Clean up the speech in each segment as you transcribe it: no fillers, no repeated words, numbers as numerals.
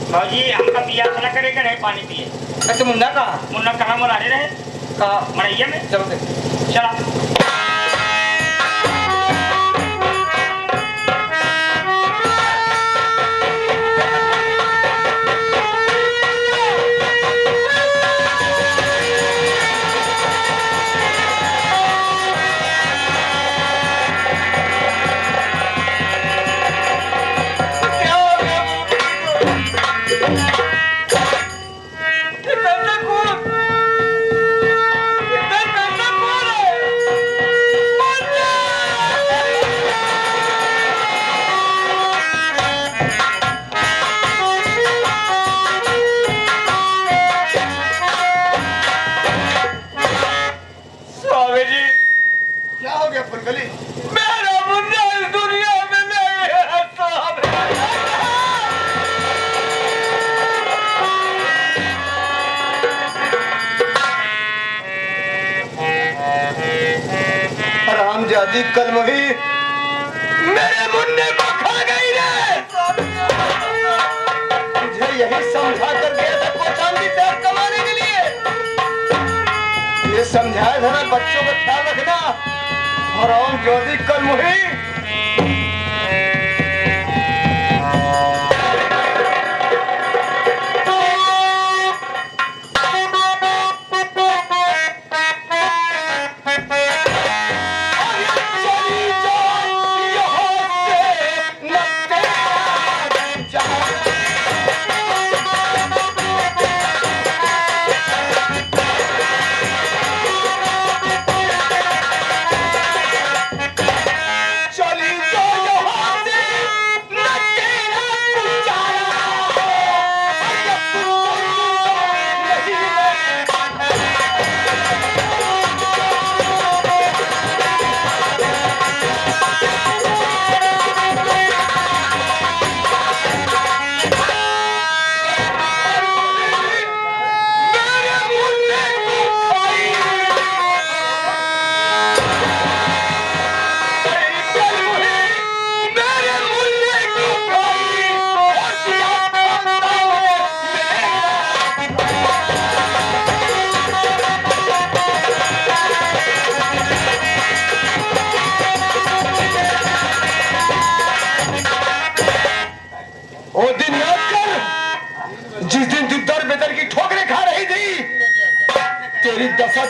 भाजी हमका पिया थोड़ा करेगा नहीं पानी पिए। अच्छा मुन्ना कहाँ? मुन्ना कहाँ मरा रहे? कहाँ? मरैया में। चलो देख। चला। जादी कल वही मेरे मुन्ने को खा गई रे। तुझे यही समझा कर गया था कोचांदी पैर कमाने के लिए। ये समझाया था ना बच्चों का ख्याल रखना। हराम जादी कल वही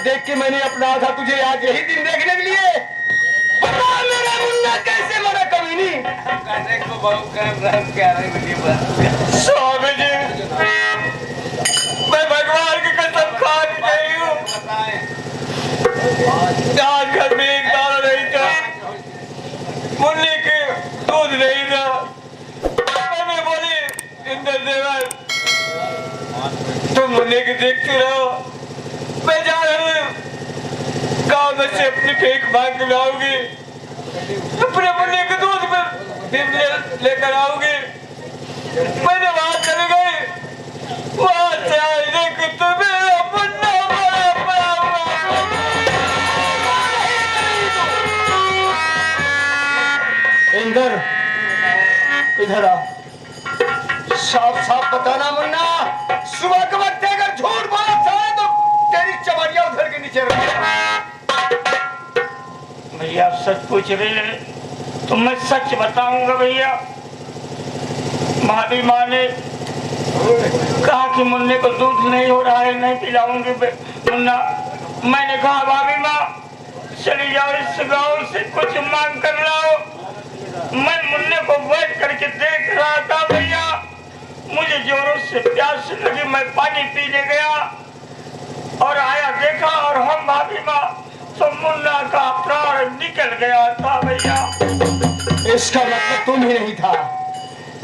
देख के मैंने अपना था तुझे आज यही दिन देखने के लिए। बता मेरा मुन्ना कैसे मरा कमीनी? को बहुत क्या स्वामी जी मैं भगवान की कसम खा के गई हूँ। आज घर में एक दाना नहीं था, मुन्ने के दूध नहीं था। मैंने बोली इंद्र देवर तुम मुन्ने के देखते रहो, मैं जा रहा हूँ गाँव में से अपनी फेंक मांग लाऊंगी, अपने मुन्ने के दूध में लेकर आऊंगी। मैंने वहां चले गई, वहां से आने को तो मेरा मुन्ना पड़ा इंदर इधर आ। साफ साफ बताना मुन्ना, सुबह के वक्त अगर झूठ बोला तो तेरी चमड़िया उधर के नीचे रख। भैया सच पूछ रहे हैं तो मैं सच बताऊंगा भैया। भाभी माँ ने कहा कि मुन्ने को दूध नहीं हो रहा है, नहीं पिलाऊंगी मुन्ना। मैंने कहा भाभी माँ चली जाओ इस गाँव से कुछ मांग कर लाओ। मैं मुन्ने को बैठ करके देख रहा था भैया, मुझे जोरों से प्यास लगी, मैं पानी पीने गया और आया देखा और हम भाभी माँ तो मुन्ना का प्राण निकल गया था भैया। इसका मतलब तुम ही नहीं था,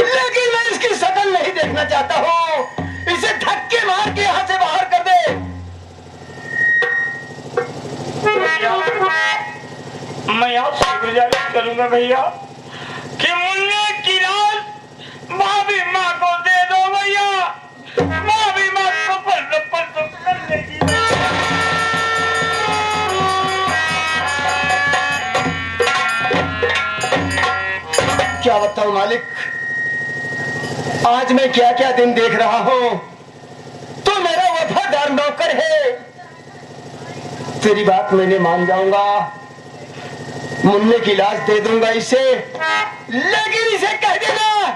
लेकिन मैं इसकी शक्ल नहीं देखना चाहता हूँ। इसे धक्के मार के यहाँ से बाहर कर दे। मैं आपसे गुजारिश करूंगा भैया कि मुन्ने की लाश भाभी माँ को दे दो भैया। भाभी माँ को पल तो कर लेगी। क्या बताऊं मालिक, आज मैं क्या क्या दिन देख रहा हूं। तू मेरा वफादार नौकर है, तेरी बात मैंने मान जाऊंगा, मुन्ने की लाश दे दूंगा इसे, लेकिन इसे कह देना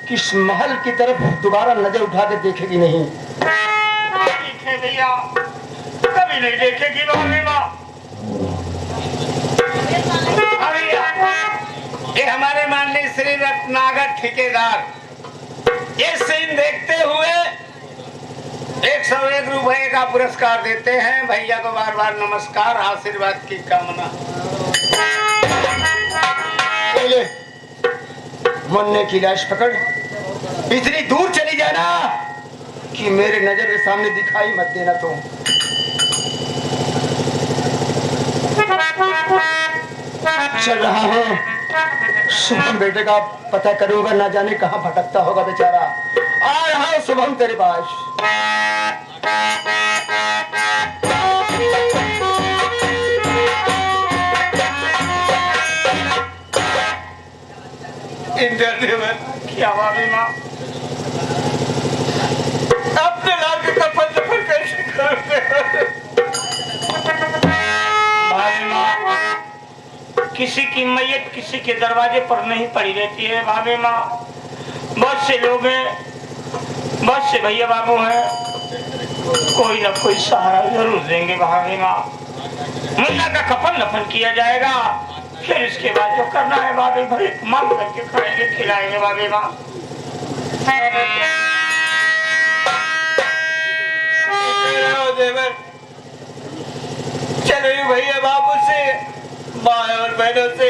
कि इस महल की तरफ दोबारा नजर उठा के देखेगी नहीं। ठीक है भैया, कभी नहीं देखेगी भाभी माँ। ये हमारे माननीय श्री रत्नागर ठेकेदार ये सीन देखते हुए 101 रुपए का पुरस्कार देते हैं। भैया को बार बार नमस्कार, आशीर्वाद की कामना। ले, मुन्ने की लाश पकड़, इतनी दूर चली जाना कि मेरे नजर के सामने दिखाई मत देना तुम। चल रहा हूँ, शुभम बेटे का पता करूंगा, ना जाने कहाँ भटकता होगा बेचारा। आ रहा हूँ शुभम तेरे पास। इंद्रदेवन क्या भाभी माँ? अपने लाल के कफन दफन कैसे करोगे? भाभी माँ, किसी की मैयत किसी के दरवाजे पर नहीं पड़ी रहती है भाभी माँ। बहुत से लोग हैं, बहुत से भैया बाबू हैं, कोई ना कोई सहारा जरूर देंगे भाभी माँ। मुन्ना का कफन दफन किया जाएगा, फिर इसके बाद जो करना है भाभी भाई मांग करके खाएंगे खिलाएंगे भाभी माँ। देवर चलो भैया बाबू से, माँ और बहनों से